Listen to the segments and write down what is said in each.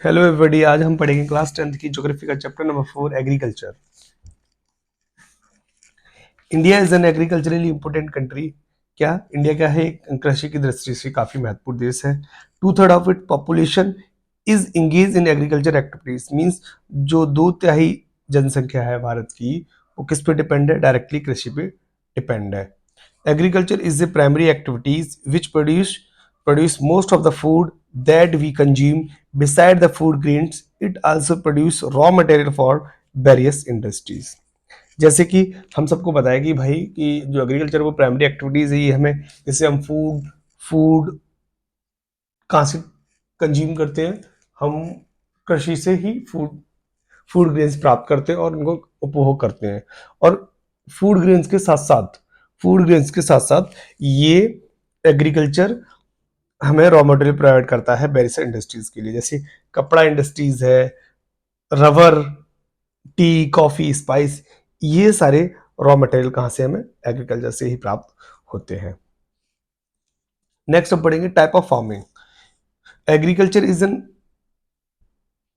Hello everybody. आज हम पढ़ेंगे क्लास 10th की ज्योग्राफी का chapter number 4 agriculture. India is an agriculturally important country. क्या इंडिया क्या है? एक कृषि की दृष्टि से काफी महत्वपूर्ण देश है। 2/3 of it population is engage in agriculture activities. Means जो 2/3 जनसंख्या है भारत की, वो किस पे डिपेंड है? डायरेक्टली कृषि पे डिपेंड है। Agriculture is the primary activities which produce most of the food that we consume. Beside the food grains, it also produce raw material for various industries. जैसे कि हम सबको पता है कि भाई कि जो एग्रीकल्चर वो प्राइमरी एक्टिविटीज है, ये हमें जैसे हम फूड फूड कहाँ से कंज्यूम करते हैं? हम कृषि से ही फूड ग्रेन्स प्राप्त करते हैं और उनको उपभोग करते हैं। और फूड ग्रेन्स के साथ साथ फूड ग्रेन्स के साथ साथ ये एग्रीकल्चर हमें रॉ मटेरियल प्रोवाइड करता है वेरियस इंडस्ट्रीज के लिए। जैसे कपड़ा इंडस्ट्रीज है, रबर, टी, कॉफी, स्पाइस, ये सारे रॉ मटेरियल कहाँ से हमें? एग्रीकल्चर से ही प्राप्त होते हैं। नेक्स्ट हम पढ़ेंगे type of farming. Agriculture is an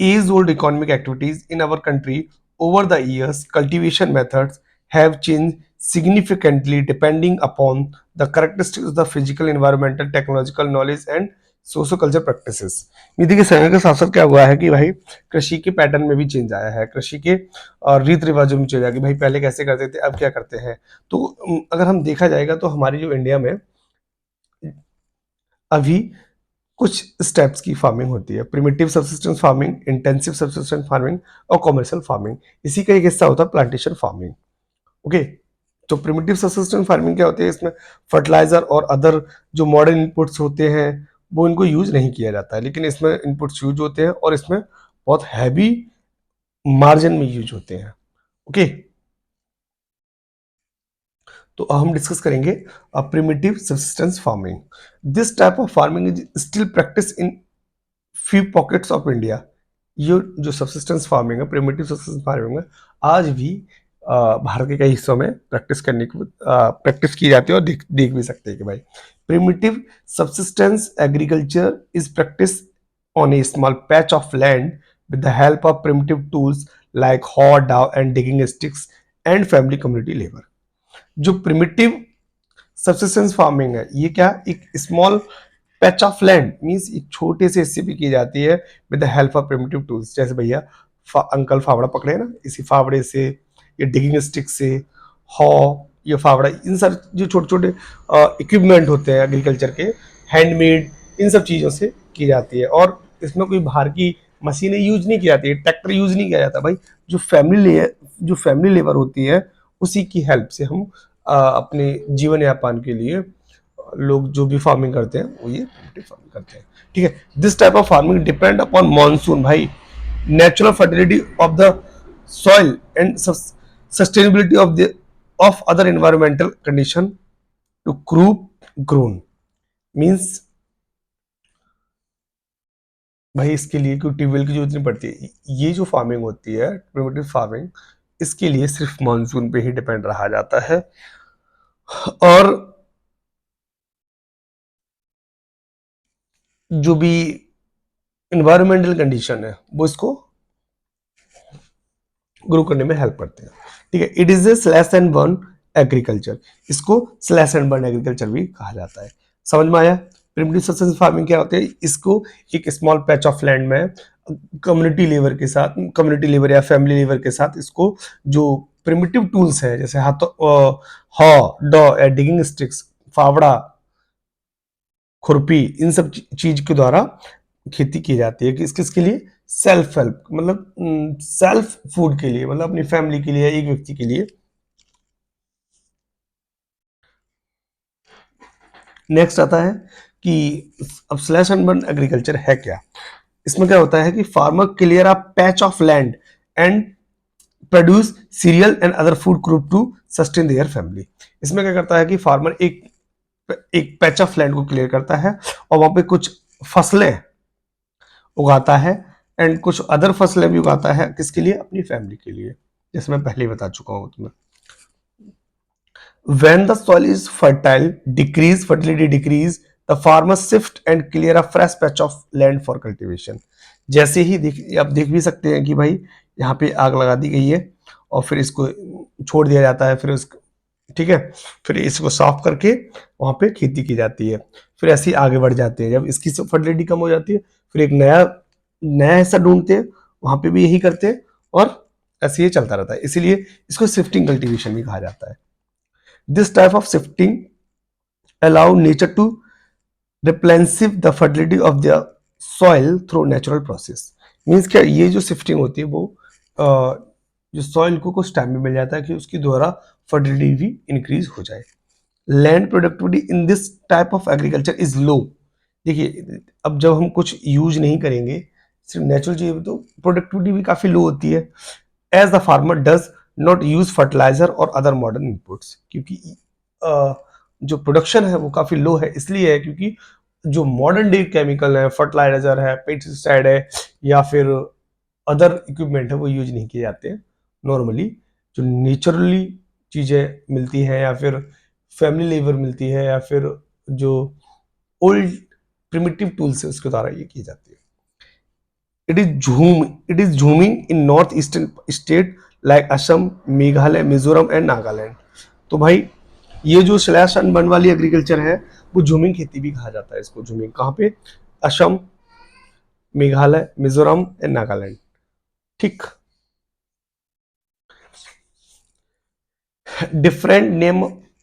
age-old economic activities in our country. Over the years, cultivation methods have changed significantly depending upon the characteristics of the physical, environmental, technological knowledge and socio-culture practices. ये देखिए समय के साथ साथ क्या हुआ है कि भाई कृषि के पैटर्न में भी चेंज आया है, कृषि के रीत रिवाजों में चेंज आया कि भाई पहले कैसे करते थे, अब क्या करते हैं। तो अगर हम देखा जाएगा तो हमारी जो इंडिया में अभी कुछ स्टेप्स की फार्मिंग होती है। Primitive subsistence farming, intensive subsistence farming और कमर्शियल फार्मिंग। इसी का एक हिस्सा होता है प्लांटेशन फार्मिंग। ओके, तो प्रिमिटिव सब्सिस्टेंस फार्मिंग क्या होती है? इसमें फर्टिलाइजर और अदर जो मॉडर्न इनपुट्स होते हैं वो इनको यूज नहीं किया जाता है, लेकिन इसमें इनपुट्स यूज होते हैं और इसमें बहुत हैवी मार्जिन में यूज होते हैं। ओके, तो हम डिस्कस करेंगे primitive subsistence farming. This type of farming is still practice in few pockets of India. ये जो सब्सिस्टेंस फार्मिंग है, प्रिमिटिव सब्सिस्टेंस फार्मिंग है, आज भी भारत के कई हिस्सों में प्रैक्टिस की जाती है और देख भी सकते हैं कि भाई primitive subsistence agriculture is practice on A small patch of land with the help of primitive tools like how, dow and digging sticks and family community labor। जो प्रिमिटिव सब्सिस्टेंस फार्मिंग है, ये क्या? एक small patch of land means एक छोटे से हिस्से पे की जाती है with the help of primitive tools. जैसे भैया अंकल फावड़ा पकड़े ना, इसी फावड़े से, ये डिगिंग स्टिक से, हॉ, ये फावड़ा, इन सब जो छोटे छोटे इक्विपमेंट होते हैं एग्रीकल्चर के, हैंडमेड, इन सब चीज़ों से की जाती है। और इसमें कोई बाहर की मशीनें यूज नहीं की जाती है, ट्रैक्टर यूज नहीं किया जाता भाई। जो फैमिली लेबर होती है उसी की हेल्प से हम अपने जीवन यापन के लिए लोग जो भी फार्मिंग करते हैं वो ये फार्मिंग करते हैं। ठीक है, this type of farming depend upon monsoon भाई, natural fertility of the soil and sustainability of other environmental condition to crop grown. Means भाई इसके लिए कोई ट्यूबवेल की जरूरत नहीं पड़ती। ये जो फार्मिंग होती है प्रिमिटिव फार्मिंग, इसके लिए सिर्फ मॉनसून पे ही डिपेंड रहा जाता है। और जो भी इन्वायरमेंटल कंडीशन है वो इसको ग्रो करने में हेल्प करते हैं। ठीक है, it is A slash and burn agriculture. इसको स्लैश एंड बर्न एग्रीकल्चर भी कहा जाता है। समझ में आया? प्रिमिटिव सब्सिस्टेंस फार्मिंग क्या होती है? इसको एक स्मॉल पैच ऑफ लैंड में कम्युनिटी लेबर या फैमिली लेबर के साथ इसको जो प्रिमिटिव टूल्स है जैसे हाथों, हॉ, डॉ या डिगिंग स्टिक्स, फावड़ा, खुरपी, इन सब चीज के द्वारा खेती की जाती है। किस किसके लिए? सेल्फ हेल्प, मतलब सेल्फ फूड के लिए, मतलब अपनी फैमिली के लिए, एक व्यक्ति के लिए। नेक्स्ट आता है कि अब स्लैश एंड बर्न एग्रीकल्चर है क्या। इसमें क्या होता है कि farmer clear a patch of land and produce cereal and other food group to sustain their family. इसमें क्या करता है कि फार्मर एक एक पैच ऑफ लैंड को क्लियर करता है और वहां पे कुछ फसलें उगाता है एंड कुछ अदर फसलें भी उगाता है। किसके लिए? अपनी फैमिली के लिए, जैसे मैं पहले ही बता चुका हूं तुम्हें। When the soil is fertile, fertility decrease, the farmer shift and clear a fresh patch of land for cultivation। जैसे ही आप देख भी सकते हैं कि भाई यहाँ पे आग लगा दी गई है और फिर इसको छोड़ दिया जाता है, फिर उसको, ठीक है, फिर इसको साफ करके वहां पे खेती की जाती है, फिर ऐसे ही आगे बढ़ जाते हैं। जब इसकी फर्टिलिटी कम हो जाती है फिर एक नया नया हिस्सा ढूंढते हैं, वहां पे भी यही करते हैं, और ऐसे ही चलता रहता है। इसीलिए इसको शिफ्टिंग कल्टीवेशन भी कहा जाता है। This type of shifting allow nature to replenish the fertility of the soil through natural process. Means क्या, ये जो शिफ्टिंग होती है वो जो सॉइल को कुछ टाइम में मिल जाता है कि उसकी द्वारा फर्टिलिटी भी इंक्रीज हो जाए। Land productivity in this type of agriculture is low. देखिए, अब जब हम कुछ यूज नहीं करेंगे, सिर्फ नेचुरल चीज, तो प्रोडक्टिविटी भी काफी लो होती है। As the farmer does not use fertilizer और अदर मॉडर्न इनपुट्स, क्योंकि जो प्रोडक्शन है वो काफी लो है। इसलिए है क्योंकि जो मॉडर्न डे केमिकल है, फर्टिलाइजर है, पेस्टिसाइड है, या फिर अदर इक्विपमेंट है, वो यूज नहीं किए जाते हैं। नॉर्मली जो नेचुरली चीजें मिलती हैं, या फिर फैमिली लेबर मिलती है, या फिर जो ओल्ड प्रिमिटिव टूल्स है, उसके द्वारा ये की जाती है। It is jhuming in north eastern state like Assam, Meghalaya, Mizoram and Nagaland. तो भाई ये जो स्लैश एंड बर्न वाली एग्रीकल्चर है, वो झूमिंग खेती भी कहा जाता है इसको। झूमिंग कहाँ पे? असम, मेघालय, मिजोरम एंड नागालैंड। ठीक। Different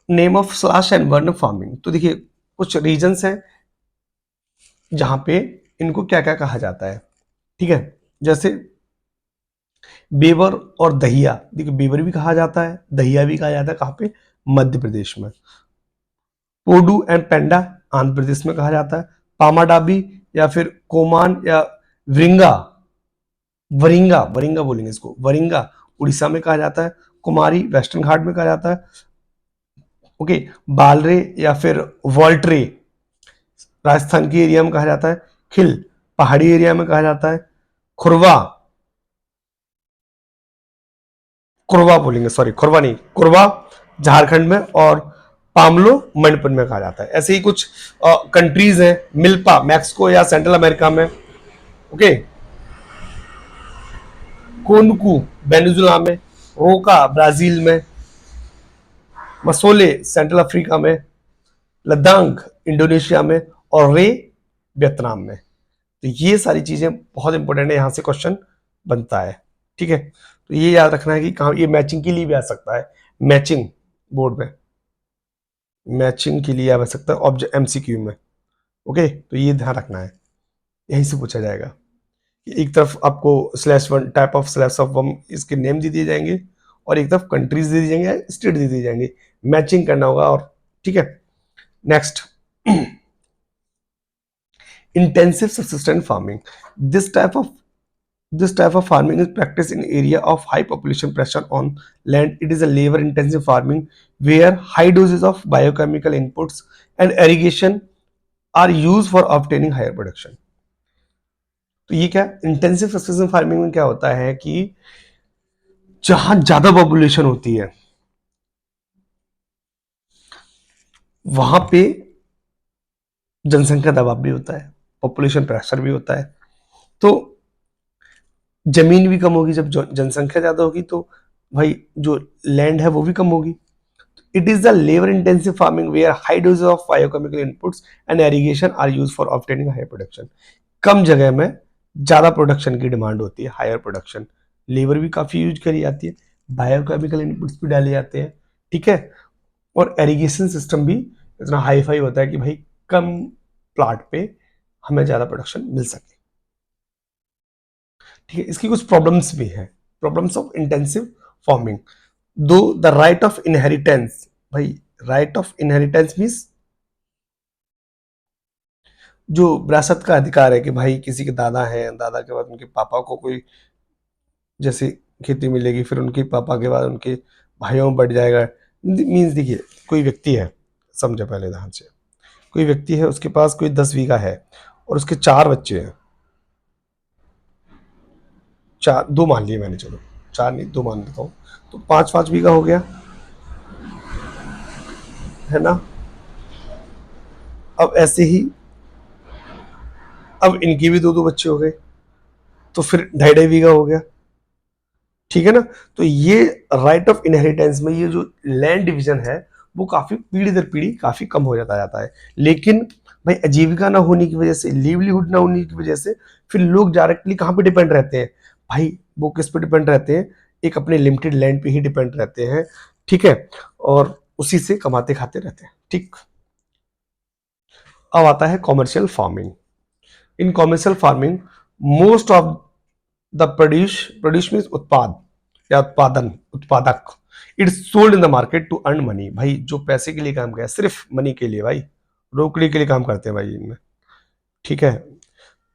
name of slash and burn farming. तो देखिए, कुछ रीजन्स हैं जहां पे इनको क्या क्या कहा जाता है, ठीक है। जैसे बेवर और दहिया। देखिए, बेवर भी कहा जाता है, दहिया भी कहा जाता है। कहाँ पे? मध्य प्रदेश में। पोडू एंड पेंडा आंध्र प्रदेश में कहा जाता है। पामाडाबी या फिर कोमान या वरिंगा, वरिंगा वरिंगा बोलेंगे इसको, वरिंगा उड़ीसा में कहा जाता है। कुमारी वेस्टर्न घाट में कहा जाता है। ओके। बालरे या फिर वॉल्ट्रे राजस्थान के एरिया में कहा जाता है। खिल पहाड़ी एरिया में कहा जाता है। खुरवा, कुरवा बोलेंगे, सॉरी खुरवा नहीं, कुरवा झारखंड में, और पामलो मणिपुर में कहा जाता है। ऐसे ही कुछ कंट्रीज हैं। मिल्पा मैक्सिको या सेंट्रल अमेरिका में। ओके। कोनकू वेनेजुला में। रोका ब्राजील में। मसोले सेंट्रल अफ्रीका में। लद्दाख इंडोनेशिया में। और रे वियतनाम में। तो ये सारी चीजें बहुत इंपॉर्टेंट है, यहां से क्वेश्चन बनता है, ठीक है। तो ये याद रखना है कि कहाँ ये मैचिंग के लिए भी आ सकता है। मैचिंग बोर्ड में मैचिंग के लिए आ सकता है ऑब्जेक्ट एमसीक्यू में। ओके, तो ये ध्यान रखना है, यहीं से पूछा जाएगा। एक तरफ आपको slash one type of slash of one इसके नेम दे दिए जाएंगे, और एक तरफ कंट्रीज दे दिए जाएंगे, स्टेट दे दिए जाएंगे। मैचिंग करना होगा, और ठीक है। Next, intensive subsistent farming. This type of This type of farming is practiced in area of high population pressure on land. It is a labor-intensive farming where high doses of biochemical inputs and irrigation are used for obtaining higher production. तो ये क्या intensive subsistence farming में क्या होता है कि जहां ज्यादा पॉपुलेशन होती है वहां पे जनसंख्या दबाव भी होता है, पॉपुलेशन प्रेशर भी होता है। तो जमीन भी कम होगी, जब जनसंख्या ज्यादा होगी तो भाई जो लैंड है वो भी कम होगी। It is a labor-intensive farming where high doses of biochemical inputs and irrigation are used for obtaining higher production. कम जगह में ज्यादा प्रोडक्शन की डिमांड होती है, हायर प्रोडक्शन। लेबर भी काफी यूज करी जाती है, बायोकेमिकल इनपुट्स भी डाले जाते हैं, ठीक है। और एरीगेशन सिस्टम भी इतना हाई फाई होता है कि भाई कम प्लाट पे हमें ज्यादा प्रोडक्शन मिल सके, ठीक है। इसकी कुछ प्रॉब्लम्स भी हैं, प्रॉब्लम्स ऑफ इंटेंसिव फार्मिंग। दो द राइट ऑफ इनहेरिटेंस। भाई राइट ऑफ इनहेरिटेंस मीन्स जो विरासत का अधिकार है कि भाई किसी के दादा हैं, दादा के बाद उनके पापा को कोई जैसे खेती मिलेगी, फिर उनके पापा के बाद उनके भाइयों में बढ़ जाएगा। मीन्स देखिए, कोई व्यक्ति है, समझे पहले ध्यान से, कोई व्यक्ति है, उसके पास कोई 10 बीघा है और उसके 4 बच्चे हैं। चार, दो मान लिए मैंने, चलो चार नहीं, दो मान लेता हूँ। तो 5-5 बीघा हो गया, है ना। अब ऐसे ही अब इनके भी 2-2 बच्चे हो गए, तो फिर 2.5 बीघा हो गया, ठीक है ना। तो ये राइट ऑफ इनहेरिटेंस में ये जो लैंड डिवीजन है वो काफी पीढ़ी दर पीढ़ी काफी कम हो जाता है। लेकिन भाई आजीविका ना होने की वजह से, लिवलीहुड ना होने की वजह से फिर लोग डायरेक्टली कहाँ पे डिपेंड रहते हैं भाई, वो किस पे डिपेंड रहते हैं, एक अपने लिमिटेड लैंड पे ही डिपेंड रहते हैं, ठीक है, और उसी से कमाते खाते रहते हैं, ठीक। अब आता है commercial farming. In commercial farming most of the produce means उत्पाद या उत्पादक, it's sold in the market to earn money. भाई जो पैसे के लिए काम किया, सिर्फ मनी के लिए भाई, रोकड़ी के लिए काम करते हैं भाई इनमें, ठीक है।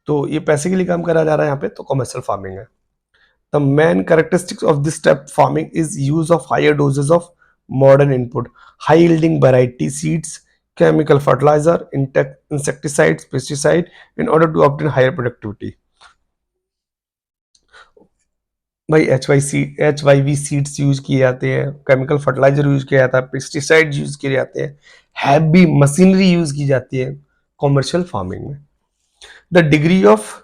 तो ये पैसे के लिए काम करा जा रहा है यहाँ पे, तो कमर्शियल फार्मिंग है। The main characteristics of this type farming is use of higher doses of modern input, high yielding variety seeds, chemical fertilizer, insecticides, pesticide in order to obtain higher productivity। भाई HYV seeds use किए जाते हैं, chemical fertiliser use किया जाता है, pesticide use किए जाते हैं, हैवी मशीनरी यूज की जाती है कॉमर्शियल फार्मिंग में। The degree of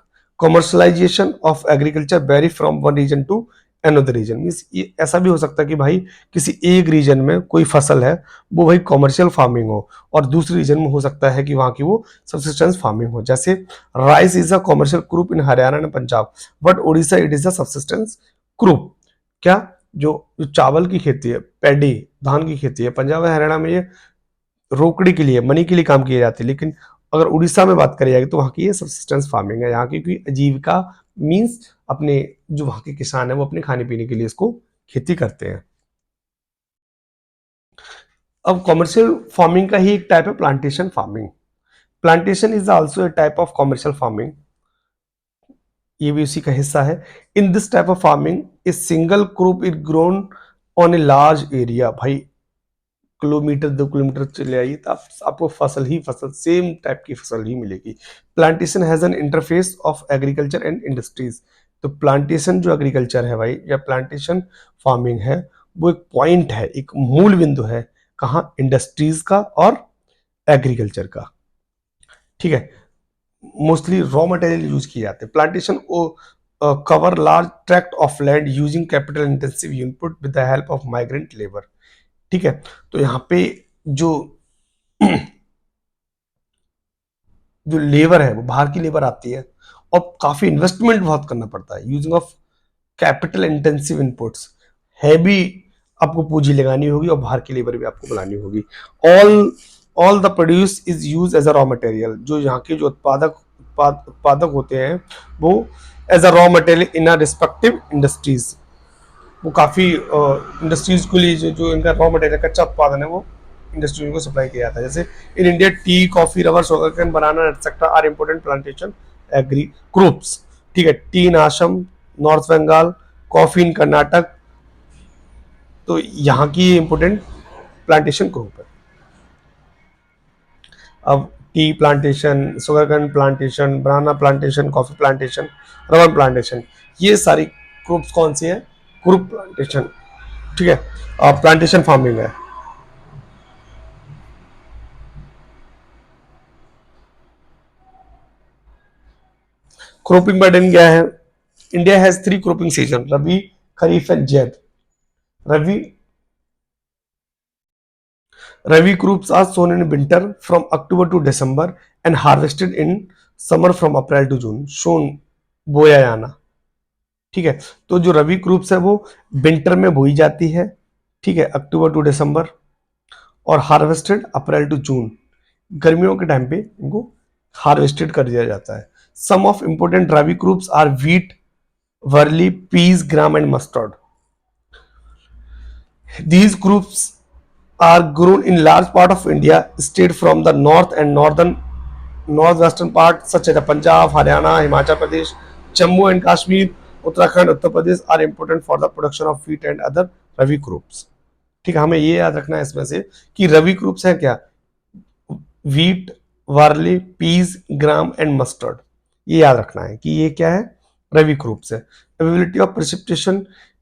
commercialization of agriculture vary from one region to another region. Means ये ऐसा भी हो सकता है कि भाई किसी एक रीजन में कोई फसल है वो भाई कॉमर्शियल फार्मिंग हो, और दूसरे रीजन में हो सकता है कि वहां की वो सबसिस्टेंस फार्मिंग हो। जैसे rice is a commercial croup in Haryana and Punjab, but Orissa it is a subsistence croup. क्या जो चावल की खेती है, पैडी धान की खेती है, पंजाब और हरियाणा में ये रोकड़ी के लिए, मनी के लिए काम किए जाते हैं। लेकिन अगर उड़ीसा में बात करी जाएगी तो वहाँ की ये सबसिस्टेंस फार्मिंग है, यहाँ की क्योंकि आजीविका मीन्स अपने जो वहाँ के किसान है वो अपने खाने पीने के लिए इसको खेती करते हैं। अब कॉमर्शियल फार्मिंग का ही एक टाइप है plantation farming. Plantation is also a type of commercial farming, ये भी उसी का हिस्सा है। In this type of farming a single crop is grown on a large area. भाई किलोमीटर 2 किलोमीटर चले आइए तो आपको फसल ही फसल, सेम टाइप की फसल ही मिलेगी। Plantation has an interface of agriculture and industries. तो प्लांटेशन जो एग्रीकल्चर है भाई, या प्लांटेशन फार्मिंग है, वो एक पॉइंट है, एक मूल बिंदु है, कहाँ, इंडस्ट्रीज का और एग्रीकल्चर का, ठीक है। मोस्टली रॉ मटेरियल यूज किए जाते हैं। Plantation cover large tract of land using capital intensive input with the help of migrant labour, ठीक है। तो यहाँ पे जो जो लेबर है वो बाहर की लेबर आती है, और काफी इन्वेस्टमेंट बहुत करना पड़ता है, using of capital intensive inputs, heavy आपको पूंजी लगानी होगी और बाहर की लेबर भी आपको बुलानी होगी। All all the produce is use as a raw material. जो यहाँ के जो उत्पादक होते हैं वो as a raw material in a respective industries, वो काफ़ी इंडस्ट्रीज के लिए जो इनका रॉ मटेरियल कच्चा उत्पादन है वो इंडस्ट्रीज को सप्लाई किया जाता है। जैसे in India tea, coffee, rubber, sugarcane, banana etcetera are important plantation agri crops, ठीक है। Tea in Assam, north Bengal, coffee in Karnataka, तो यहाँ की इम्पोर्टेंट प्लांटेशन क्रॉप है। अब tea plantation, sugarcane plantation, banana plantation, coffee plantation, rubber plantation, ये सारी crops कौन सी है, क्रॉप प्लांटेशन, ठीक है, प्लांटेशन फार्मिंग है। क्रॉपिंग पैटर्न क्या है, India has 3 cropping season, rabi, kharif and Zaid. Rabi rabi crops are sown in winter from October to December and harvested in summer from April to June, shown बोया जाना, ठीक है। तो जो रबी crops है वो विंटर में बोई जाती है, ठीक है, अक्टूबर टू दिसंबर, और हार्वेस्टेड अप्रैल टू जून, गर्मियों के टाइम पे इनको हार्वेस्टेड कर दिया जाता है। Some of important rabi crops are wheat, barley, peas, gram and mustard. These groups are grown in large part of India, state from the north and northwestern part such as Punjab, Haryana, Himachal Pradesh, Jammu and Kashmir, Uttarakhand, Uttar Pradesh are important for the production of wheat and other rabi crops। ठीक है, हमें ये याद रखना है इसमें से कि रबी क्रॉप्स है क्या, wheat, barley, peas, gram and mustard, ये याद रखना है कि ये क्या है, रबी क्रॉप्स है। Availability of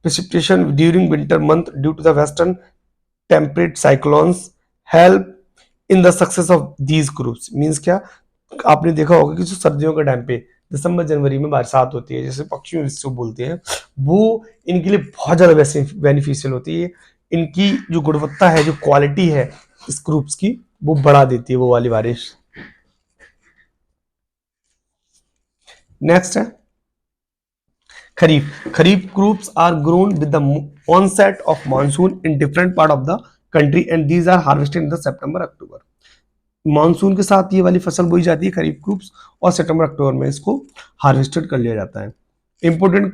precipitation during winter month due to the western temperate cyclones help in the success of these groups। Means क्या, आपने देखा होगा कि जो सर्दियों के टाइम पे दिसंबर जनवरी में बरसात होती है, जैसे पक्षियों जिसको बोलते हैं, वो इनके लिए बहुत ज़्यादा बेनिफिशियल होती है। इनकी जो गुणवत्ता है, जो क्वालिटी है इस ग्रुप्स की, वो बढ़ा देती है वो वाली बारिश। नेक्स्ट है खरीफ। खरीफ groups are grown with the onset of monsoon in different part of the country and these are harvested in the September October। Monsoon के साथ ये वाली फसल बोई जाती है खरीफ ग्रुप्स, और सितंबर अक्टूबर में इसको हार्वेस्टेड कर लिया जाता है। Important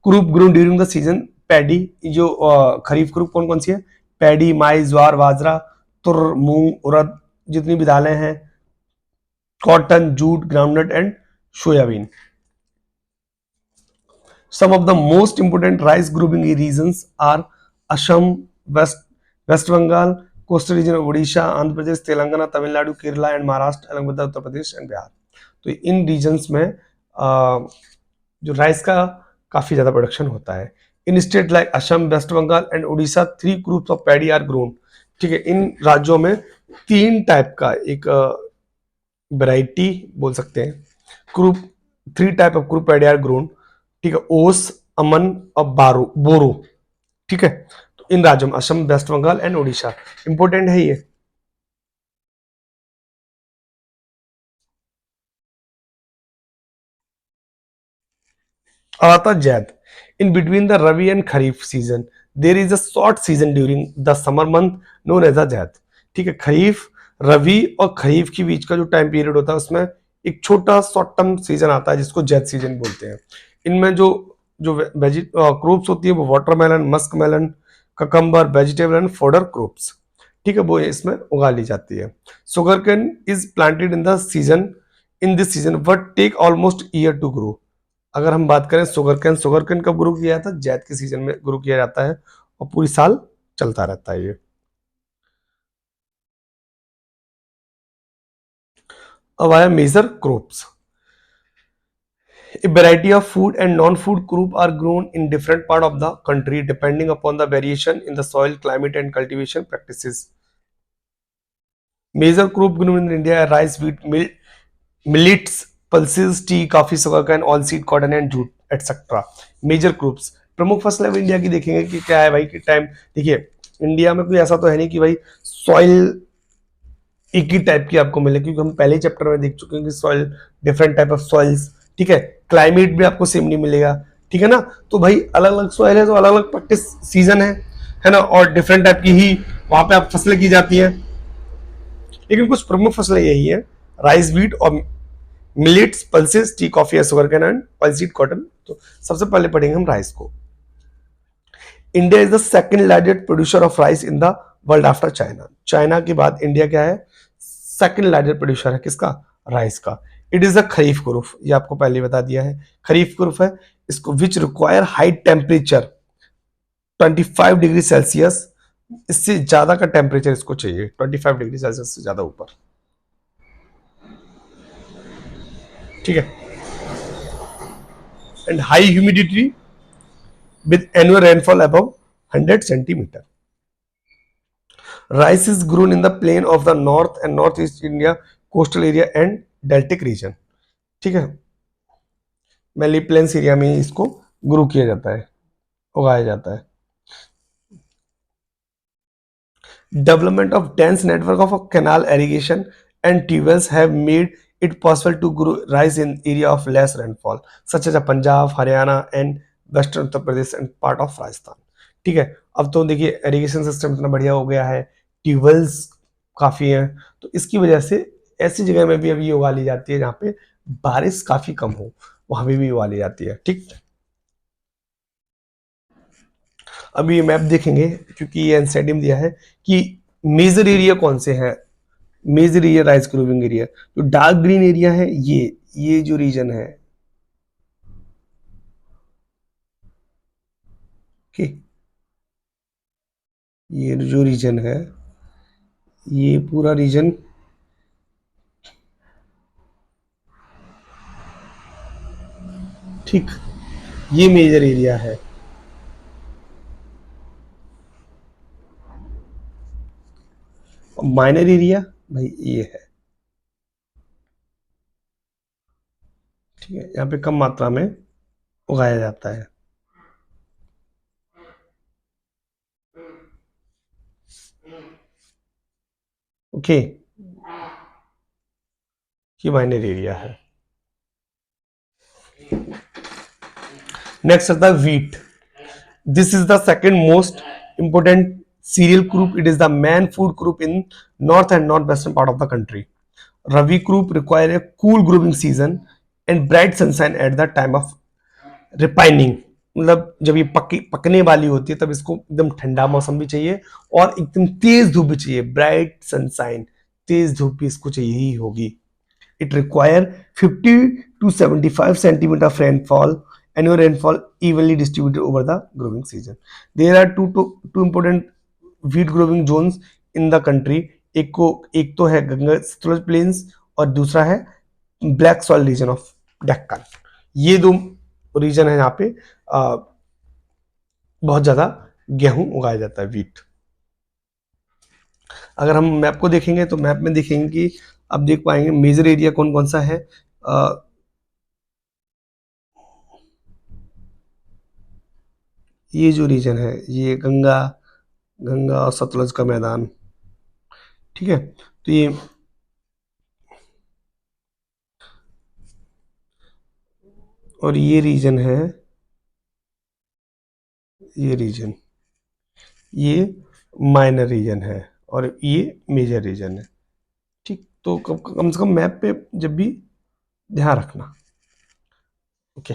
group grown during the season paddy. जो खरीफ ग्रुप कौन कौन सी है? पैडी, माई, ज्वार, बाजरा, तुर, मूंग, उड़द, जितनी भी दालें हैं, cotton, jute, groundnut and soybean. Some of the most important rice grouping regions are Assam, West Bengal, coastal region of Odisha, Andhra Pradesh, Telangana, Tamil Nadu, Kerala and Maharashtra along with Uttar Pradesh and Bihar। तो इन regions में जो rice का काफी ज्यादा production होता है। In state like Assam, West Bengal and Orissa 3 groups of paddy are grown. ठीक है, इन राज्यों में 3 टाइप का एक वैरायटी बोल सकते हैं, group 3 type of group paddy are grown. ठीक है, ओस, अमन और बोरो। ठीक है, तो इन राज्यों में Assam, West Bengal and Orissa, important है ये। अब आता zaid. In between the rabi and kharif season there is a short season during the summer month known as a zaid. ठीक है, खरीफ, रवि और खरीफ के बीच का जो टाइम पीरियड होता है उसमें एक छोटा शॉर्ट टर्म सीजन आता है जिसको जैद सीजन बोलते हैं। इनमें जो जो क्रोप्स होती है वो watermelon, muskmelon, cucumber, vegetable and fodder crops. ठीक है, वो इसमें उगा ली जाती है। Sugarcane is planted in the season, in this season but take almost year to grow. अगर हम बात करें शुगर कैन कब ग्रो किया जाता है? जैद के सीजन में ग्रो किया जाता है और पूरी साल चलता रहता है ये। अब आया major crops. A variety of food and non-food crop are grown in different part of the country depending upon the variation in the soil, climate and cultivation practices। Major crop grown in India are rice, wheat, millets, pulses, tea, coffee, sugarcane, oilseed, cotton and jute, etc। Major crops, प्रमुख फसलें अब India की देखेंगे कि क्या है भाई कि टाइम। देखिए, इंडिया में कोई ऐसा तो है नहीं कि भाई सॉइल एक ही टाइप की आपको मिले, क्योंकि हम पहले चैप्टर में देख चुके हैं कि soil, different type of soils. ठीक है, क्लाइमेट भी आपको सेम नहीं मिलेगा। ठीक है ना, तो भाई अलग अलग सॉइल है तो अलग अलग प्रैक्टिस सीजन है ना, और डिफरेंट टाइप की ही वहां पे आप फसलें की जाती हैं। लेकिन कुछ प्रमुख फसलें यही है, राइस, व्हीट और millets, pulses, T, coffee, sugar cane and oilseed cotton. तो सबसे पहले पढ़ेंगे हम राइस को। India is the second largest producer of rice in the world after China. China के बाद इंडिया क्या है? सेकंड लार्जेस्ट प्रोड्यूसर है किसका? राइस का। It is a kharif group, ये आपको पहले बता दिया है, खरीफ ग्रुप है। इसको which require high temperature 25 degree Celsius, इससे ज्यादा का टेम्परेचर इसको चाहिए, 25 डिग्री सेल्सियस से ज्यादा ऊपर। ठीक है, and high humidity with annual rainfall above 100 centimeter। Rice is grown in the plain of the north and northeast India, coastal area and deltic region। ठीक है, मेनली प्लेन्स एरिया में ही इसको ग्रो किया जाता है, उगाया जाता है। Development of dense network of canal irrigation and tubewells have made it possible to grow rice in area of less rainfall such as Punjab, Haryana and western Uttar Pradesh and part of Rajasthan। ठीक है, अब तो देखिए irrigation system इतना बढ़िया हो गया है, ट्यूबवेल्स काफी हैं, तो इसकी वजह से ऐसी जगह में भी अभी उगा ली जाती है जहाँ पे बारिश काफी कम हो, वहां भी उगा ली जाती है। ठीक, अब ये मैप देखेंगे क्योंकि ये एनसीईआरटी में दिया है कि मेजर एरिया कौन से हैं। Major area rice growing area, जो डार्क ग्रीन एरिया है ये जो रीजन है, कि ये जो रीजन है, ये पूरा रीजन ठीक, ये मेजर एरिया है। माइनर एरिया भाई ये है। ठीक है, यहाँ पे कम मात्रा में उगाया जाता है। ओके, ये माइनर एरिया है। नेक्स्ट आता है wheat. This is the second most important cereal group. It is the main food group in north and northwestern part of the country. Rabi group require a cool growing season and bright sunshine at the time of रिपाइनिंग। मतलब जब ये पकने वाली होती है तब इसको एकदम ठंडा मौसम भी चाहिए और एकदम तेज धूप भी चाहिए, ब्राइट सनशाइन, तेज धूप भी इसको चाहिए ही होगी। It require 50 to 75 centimeter of rainfall, annual rainfall evenly distributed over the growing season. There are two important wheat growing zones in the country. एक तो है गंगा सतलुज प्लेन्स और दूसरा है black soil region of Deccan. ये दो रीजन है यहाँ पे बहुत ज्यादा गेहूं उगाया जाता है, व्हीट। अगर हम मैप को देखेंगे तो मैप में देखेंगे कि अब देख पाएंगे मेजर एरिया कौन कौन सा है। ये जो रीजन है ये गंगा गंगा और सतलुज का मैदान, ठीक है। तो ये और ये रीजन है, ये रीजन, ये माइनर रीजन है और ये मेजर रीजन है, ठीक। तो कम से कम मैप पे जब भी ध्यान रखना। Okay,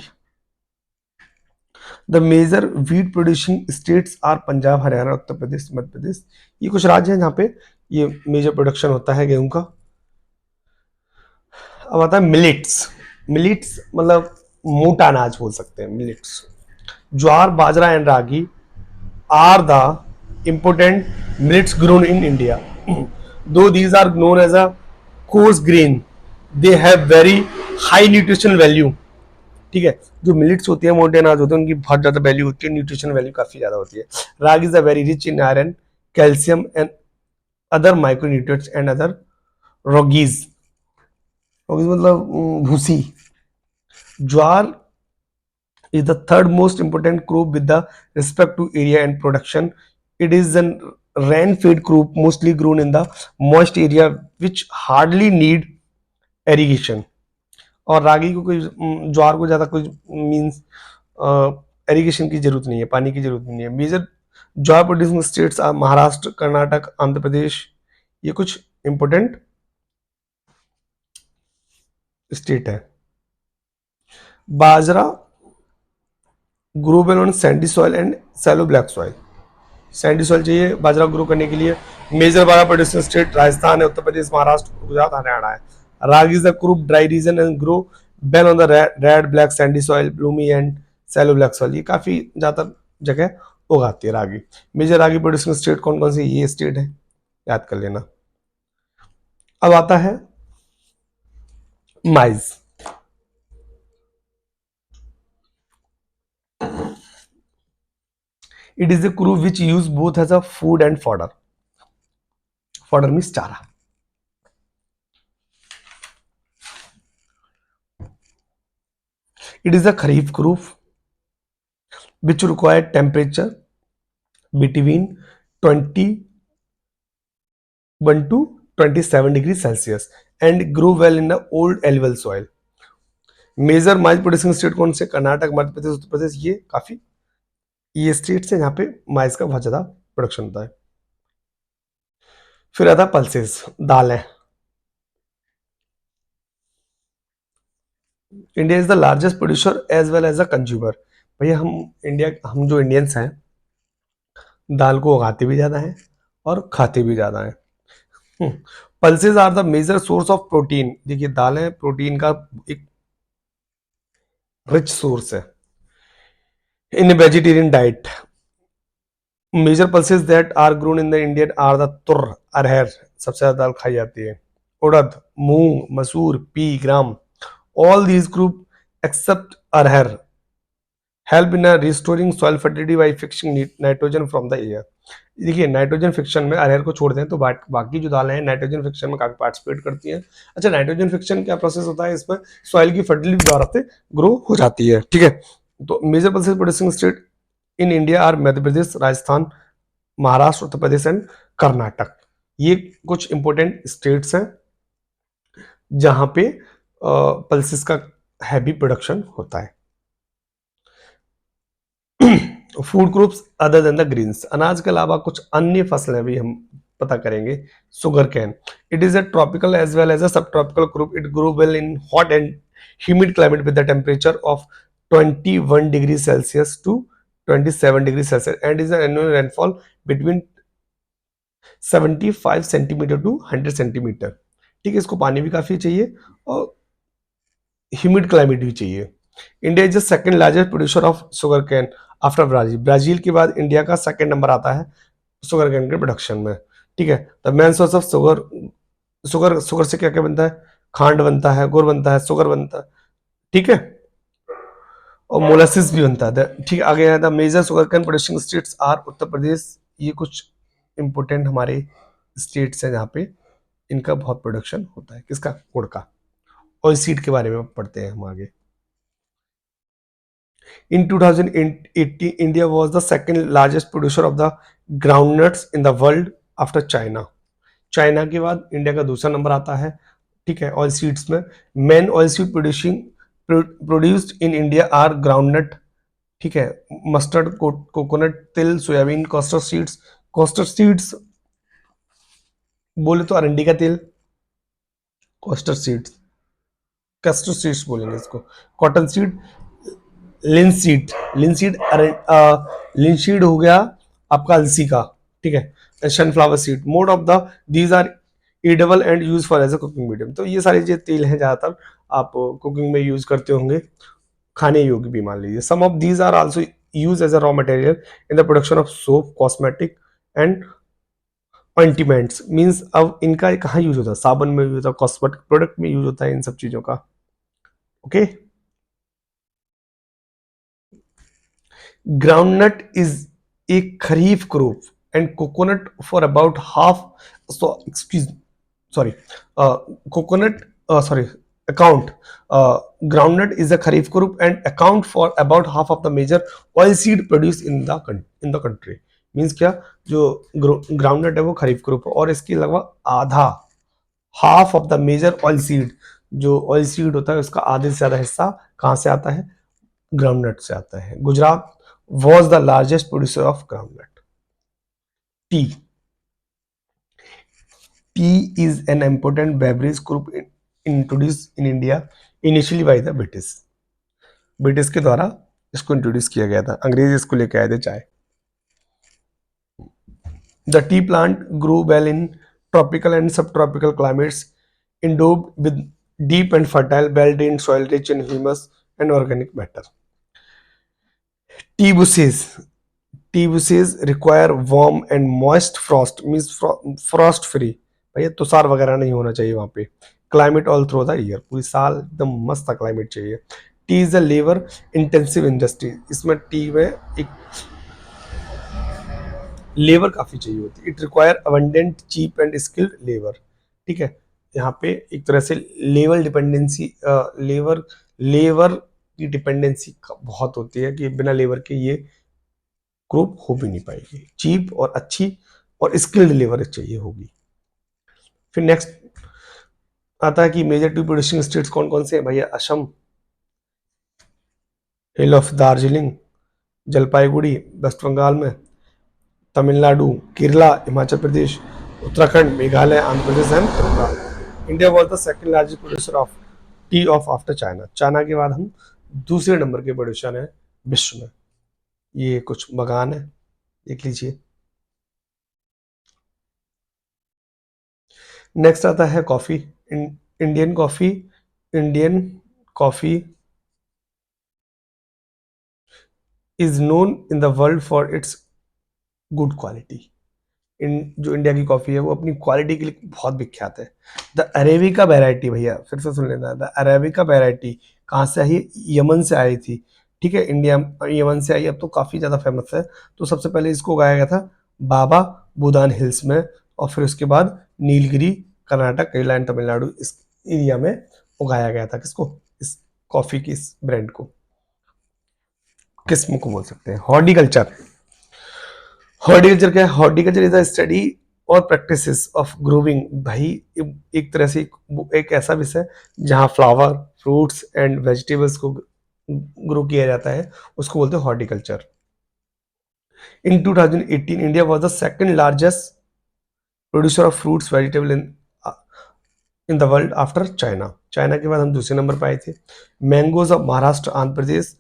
the major wheat producing states are Punjab, Haryana, Uttar Pradesh, Madhya Pradesh. ये कुछ राज्य हैं जहाँ पे ये मेजर प्रोडक्शन होता है गेहूं का। अब आता है मिलिट्स। मिलिट्स मतलब मोटा अनाज बोल सकते हैं, millets. Jowar, bajra and ragi are the important millets grown in India. Though these are known as a coarse grain, they have very high nutritional value. ठीक है, जो मिलिट्स होती है, मोटे अनाज होते हैं, उनकी बहुत ज्यादा वैल्यू होती है, न्यूट्रिशन वैल्यू काफी ज्यादा होती है। Ragi is a very rich in iron, calcium and other micronutrients and other roughages. Roughages मतलब भूसी। ज्वार is the third most important crop with the respect to area and production. It is an rain-fed crop mostly grown in the moist area which hardly need irrigation. और रागी को कोई ज्वार को ज्यादा कोई means irrigation की जरूरत नहीं है, पानी की जरूरत नहीं है। Major jowar producing states are Maharashtra, Karnataka, Andhra Pradesh. ये कुछ इंपोर्टेंट स्टेट है। Bajra grow well on sandy soil and shallow black soil. Sandy soil चाहिए बाजरा ग्रो करने के लिए। Major bajra producing state Rajasthan है, उत्तर प्रदेश, महाराष्ट्र, गुजरात, हरियाणा है। Ragi is the crop dry region and grow well on the red black sandy soil, loamy and shallow black soil. ये काफी ज्यादा जगह उगाती है रागी। मेजर रागी प्रोड्यूसिंग स्टेट कौन कौन सी, ये स्टेट है, याद कर लेना। अब आता है mine's. It is a crop which use both as a food and fodder. Fodder means चारा। It is a kharif crop which require temperature between 21 to 27 degrees Celsius and grow well in the old alluvial soil. Major maize producing state कौन से, कर्नाटक, मध्य प्रदेश, उत्तर प्रदेश। ये काफी ये states हैं जहाँ पे mine's का बहुत ज्यादा प्रोडक्शन होता है। फिर आता है पल्सेस, दालें। India is the largest producer as well as a consumer. भैया हम जो इंडियंस हैं दाल को उगाते भी ज्यादा हैं और खाते भी ज्यादा हैं। Pulses are the major source of protein. देखिए दालें प्रोटीन का एक रिच सोर्स है in vegetarian diet. Major pulses that are grown in the Indian are the tur, arhar सबसे ज्यादा दाल खाई जाती है, urad, moong, masoor, pea, gram. All these group except arhar help in restoring soil fertility by fixing nitrogen from the air. देखिए nitrogen fixation में अरहर को छोड़ दें तो बाकी जो दालें हैं नाइट्रोजन फिक्शन में काफी पार्टिसिपेट करती हैं। अच्छा, नाइट्रोजन फिक्शन क्या प्रोसेस होता है, इसमें सॉइल की फर्टिलिटी द्वारा से ग्रो हो जाती है। ठीक है, तो major pulses producing state in India are Madhya Pradesh, Rajasthan, Maharashtra, Uttar Pradesh and Karnataka. ये कुछ इंपॉर्टेंट स्टेट्स हैं जहां पे पल्सेस का हैवी प्रोडक्शन होता है। Food crops other than the grains, अनाज के अलावा कुछ अन्य फसलें भी हम पता करेंगे। Sugarcane, it is a tropical as well as a subtropical crop, it grow well in hot and humid climate with the temperature of 21 degrees Celsius to 27 degrees Celsius and is an annual rainfall between 75 centimetre to 100 centimetre. ठीक है, इसको पानी भी काफी चाहिए और humid climate भी चाहिए। India is the second largest producer of sugar cane after Brazil, Brazil के बाद इंडिया का सेकंड नंबर आता है शुगर कैन के प्रोडक्शन में। ठीक है, the main source of sugar, sugar sugar से क्या क्या बनता है, खांड बनता है, गुड़ बनता है, शुगर बनता है। ठीक है, और मोलासिस भी बनता है। ठीक, आगे है the major sugarcane producing states are Uttar Pradesh. ये कुछ इंपोर्टेंट हमारे स्टेट्स हैं जहाँ पे इनका बहुत प्रोडक्शन होता है। किसका? गुड़ का। और सीड के बारे में पढ़ते हैं हम आगे। In 2018, India was the second largest producer of the groundnuts in the world after China. China के बाद इंडिया का दूसरा नंबर आता है। ठीक है, ऑयल सीड्स में main oil seed produced in India are groundnut. ठीक है, मस्टर्ड, कोकोनट, तिल, सोयाबीन, कॉस्टर सीड्स बोले तो अरंडी का तेल, कॉस्टर सीड्स, कस्टर सीड्स बोलेंगे इसको, cotton seed, linseed, linseed linseed हो गया आपका अलसी का। ठीक है, sunflower seed, most of the these are edible and use for as a cooking medium. तो ये सारे जो तेल हैं ज्यादातर आप कुकिंग में यूज करते होंगे, खाने योग्य भी मान लीजिए। Some of these are also use as a raw material in the production of soap, cosmetic and ointments. Means अब इनका कहाँ यूज होता है, साबुन में यूज होता है, कॉस्मेटिक प्रोडक्ट में यूज होता है, इन सब चीजों का। Okay, groundnut is a kharif crop and coconut for about half, so excuse sorry coconut sorry account groundnut is a kharif crop and account for about half of the major oil seed produced in the country। Means क्या, जो groundnut है वो खरीफ crop है और इसकी लगभग आधा, half of the major oil seed, जो ऑयल सीड होता है उसका आधे से ज्यादा हिस्सा कहाँ से आता है, ग्राउंडनट से आता है। Gujarat was the largest producer of groundnut। Tea. Tea is an important beverage group introduced in India initially by the British। British के द्वारा इसको इंट्रोड्यूस किया गया था, अंग्रेज इसको लेके आए थे चाय। The tea plant grew well in tropical and subtropical climates, endowed with deep and fertile, well-drained soil rich in humus and organic matter। Tea bushes, tea bushes require warm and moist frost, means frost free। भैया तुषार वगैरह नहीं होना चाहिए वहां पे। Climate all through the year, पूरी साल एकदम मस्त क्लाइमेट चाहिए। Tea is a labour intensive industry, इसमें टी में एक लेबर काफी चाहिए होती है। It require abundant cheap and skilled labour. ठीक है, यहाँ पे एक तरह से लेबर डिपेंडेंसी, लेबर लेबर की डिपेंडेंसी बहुत होती है कि बिना लेबर के ये ग्रुप हो भी नहीं पाएगी। चीप और अच्छी और स्किल्ड लेबर चाहिए होगी। फिर नेक्स्ट आता है कि मेजर टी प्रोड्यूसिंग स्टेट्स कौन कौन से हैं भैया। Assam, hill of Darjeeling, Jalpaiguri west Bengal में, Tamil Nadu, Kerala, Himachal Pradesh, Uttarakhand, Meghalaya, Andhra Pradesh and Tripura. India was the second largest producer of tea of after China. China के बाद हम दूसरे नंबर के प्रोड्यूसर हैं विश्व में। ये कुछ बगान है, देख लीजिए। नेक्स्ट आता है coffee. Indian coffee, Indian coffee is known in the world for its good quality. जो इंडिया की कॉफी है वो अपनी क्वालिटी के लिए बहुत विख्यात है। द अरेबिका वैरायटी, भैया फिर से सुन लेना, द अरेबिका वैरायटी कहाँ से आई, यमन से आई थी। ठीक है, इंडिया यमन से आई, अब तो काफ़ी ज़्यादा फेमस है। तो सबसे पहले इसको उगाया गया था बाबा बुदान हिल्स में, और फिर उसके बाद नीलगिरी, कर्नाटक, केरला एंड तमिलनाडु, इस एरिया में उगाया गया था। किसको? इस कॉफ़ी की इस ब्रांड को, किस्म को बोल सकते हैं हॉर्टिकल्चर। हॉर्टिकल्चर क्या है? हॉर्टिकल्चर इज अ स्टडी और प्रैक्टिसेस ऑफ ग्रोविंग। भाई एक तरह से एक ऐसा विषय जहाँ फ्लावर, फ्रूट्स एंड वेजिटेबल्स को ग्रो किया जाता है, उसको बोलते हैं horticulture. In 2018 India was the second largest producer of fruits vegetable in the world after China. China के बाद हम दूसरे नंबर पर आए थे। Mangoes of Maharashtra, Andhra Pradesh,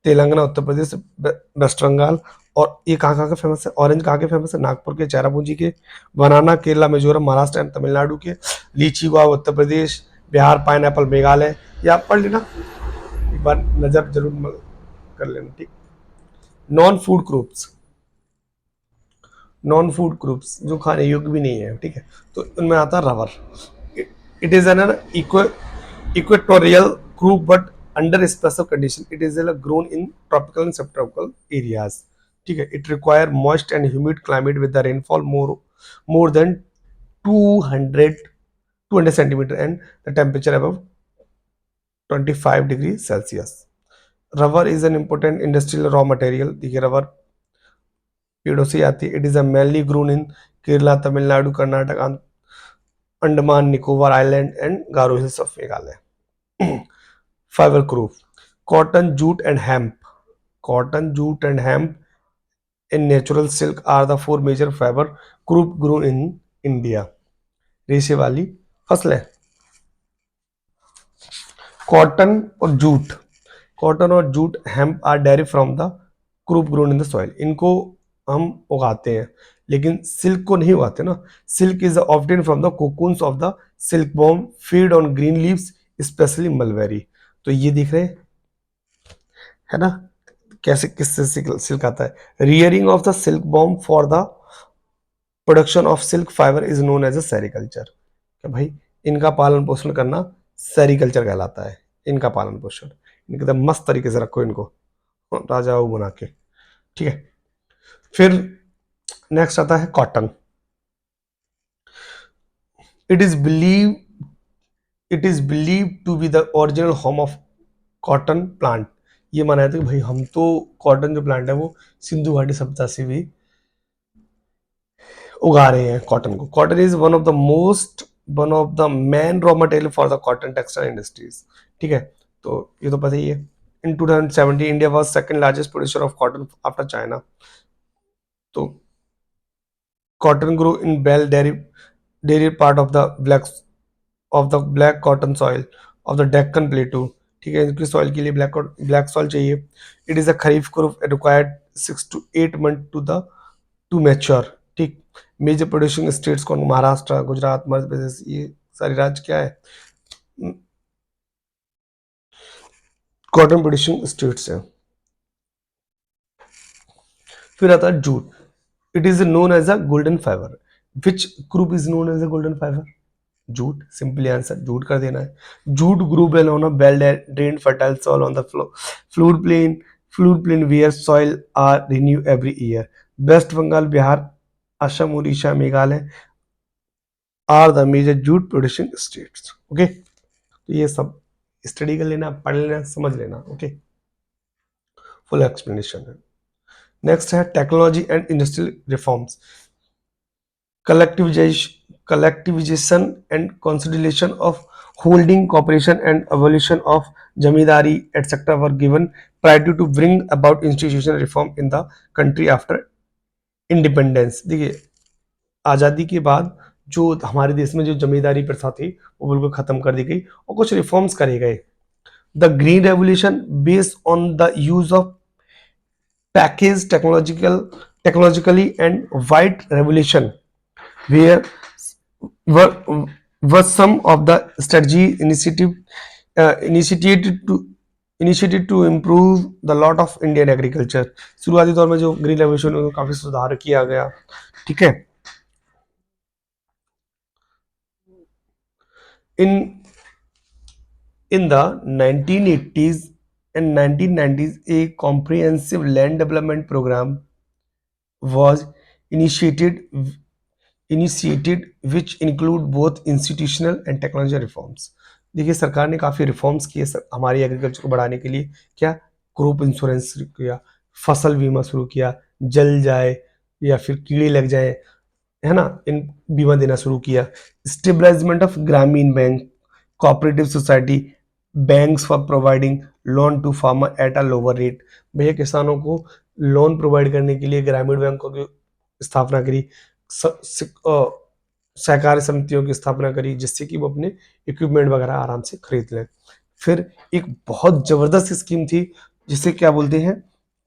Telangana, Uttar Pradesh, West Bengal. और ये कहाँ कहाँ का फेमस है? ऑरेंज कहाँ के फेमस है? नागपुर के, चेरापूंजी के। बनाना केरला, मिजोरम, महाराष्ट्र एंड तमिलनाडु के। लीची हुआ उत्तर प्रदेश, बिहार, पाइन मेघालय। ये आप पढ़ लेना, एक बार नजर जरूर कर लेना, ठीक। Non food groups, non food groups जो खाने योग्य भी नहीं है, ठीक है, तो उनमें आता है rubber. It is an equatorial group but under special condition. It is grown in tropical and subtropical areas, ठीक है। It require moist and humid climate with the rainfall more than 200 centimetre and the temperature above 25 degree Celsius. Rubber is an important industrial raw material. देखिए rubber पेड़ों से आती है। It is a mainly grown in Kerala, Tamil Nadu, Karnataka, Andaman Nicobar island and Garo hills of Meghalaya. Fiber group, cotton, jute and hemp. Cotton, jute and hemp and natural silk are the four major fiber group grown in India। रेशे वाली फसलें, cotton और jute. Cotton और jute hemp are derive from the crop grown in the soil. इनको हम उगाते हैं, लेकिन सिल्क को नहीं उगाते ना। Silk is obtain from the cocoons of the silkworm feed on green leaves, specially mulberry. तो ये दिख रहे हैं, है ना, कैसे किससे सिल्क आता है। Rearing of the silkworm for the production of silk fibre is known as a sericulture. क्या भाई, इनका पालन पोषण करना सेरिकल्चर कहलाता है। इनका पालन पोषण, इनके एकदम मस्त तरीके से रखो इनको, राजाओं बना के, ठीक है। फिर नेक्स्ट आता है cotton. It is believe it is believe to be the original home of cotton plant. ये माना जाता है कि भाई हम तो कॉटन जो प्लांट है वो सिंधु घाटी सभ्यता से भी उगा रहे हैं कॉटन को। Cotton is one of the main raw material for the cotton textile industries, ठीक है। तो ये तो पता ही है। In 2017 India was second largest producer of cotton after China. तो कॉटन ग्रो इन बेल डेरी part of the black cotton soil of the Deccan plateau, ठीक है। इनकी सॉइल के लिए ब्लैक सॉइल चाहिए। It is a kharif crop required 6 to 8 months to mature, ठीक। मेजर प्रोड्यूसिंग स्टेट्स कौन? महाराष्ट्र, गुजरात, मध्य प्रदेश, ये सारी राज्य क्या है, कॉटन प्रोड्यूसिंग स्टेट्स है। फिर आता है jute. It is known as a golden fibre. Which crop is known as a golden fibre? Jute. Simply answer jute कर देना है। जूट ग्रुप है on a well drained fertile soil on the flood plain flood plain where soil are renew every year. West Bengal, Bihar, Assam, Orissa, Meghalaya are the major jute producing states. Okay, तो ये सब study कर लेना, पढ़ लेना, समझ लेना। ओके, फुल एक्सप्लेनेशन है। नेक्स्ट है technology and industrial reforms. collectivization and consolidation of holding corporation and abolition of jamidari etc were given priority to bring about institutional reform in the country after independence। देखिए, आज़ादी के बाद जो हमारे देश में जो जमींदारी प्रथा थी वो बिल्कुल खत्म कर दी गई और कुछ रिफॉर्म्स करे गए। The green revolution based on the use of package technologically and white revolution where were, was some of the strategy initiated to improve the lot of Indian agriculture। शुरुआती दौर में जो ग्रीन रेवोल्यूशन में काफी सुधार किया गया, ठीक है। In in the 1980s In 1990s, a comprehensive land development program was initiated initiated which include both institutional and technology reforms. देखिए सरकार ने काफ़ी रिफॉर्म्स किए हमारी एग्रीकल्चर को बढ़ाने के लिए। क्या? क्रॉप इंश्योरेंस शुरू किया, फसल बीमा शुरू किया, जल जाए या फिर कीड़े लग जाए, है ना, इन बीमा देना शुरू किया। Establishment of Gramin bank, cooperative society, banks for providing loan to farmer at a lower rate. भैया किसानों को लोन प्रोवाइड करने के लिए ग्रामीण बैंकों की स्थापना करी, सहकारी समितियों की स्थापना करी, जिससे कि वो अपने इक्विपमेंट वगैरह आराम से खरीद लें। फिर एक बहुत जबरदस्त स्कीम थी जिसे क्या बोलते हैं,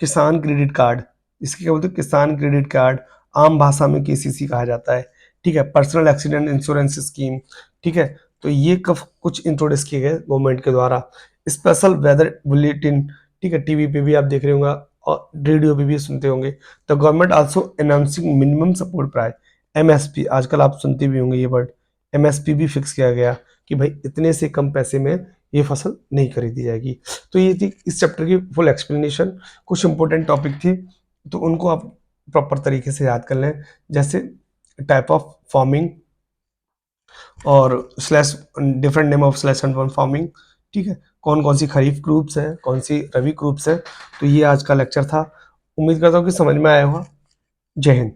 किसान क्रेडिट कार्ड। इसके क्या बोलते हैं, किसान क्रेडिट कार्ड, आम भाषा में केसीसी कहा जाता है। ठीक है, पर्सनल एक्सीडेंट इंश्योरेंस स्कीम। ठीक है, तो ये कब कुछ इंट्रोड्यूस किए गए गवर्नमेंट के द्वारा। स्पेशल वेदर बुलेटिन, ठीक है, टीवी पे भी आप देख रहे होंगे और रेडियो पे भी सुनते होंगे। The government also announcing minimum support price, MSP, आजकल आप सुनते भी होंगे ये वर्ड। एमएसपी भी फिक्स किया गया कि भाई इतने से कम पैसे में ये फसल नहीं खरीदी जाएगी। तो ये थी इस चैप्टर की फुल एक्सप्लेनेशन। कुछ इंपॉर्टेंट टॉपिक थे तो उनको आप प्रॉपर तरीके से याद कर लें, जैसे टाइप ऑफ फार्मिंग और slash different name of slash and farming. ठीक है, कौन कौन सी खरीफ ग्रुप्स हैं, कौन सी रबी ग्रुप्स हैं। तो ये आज का लेक्चर था, उम्मीद करता हूँ कि समझ में आया होगा। जय हिंद।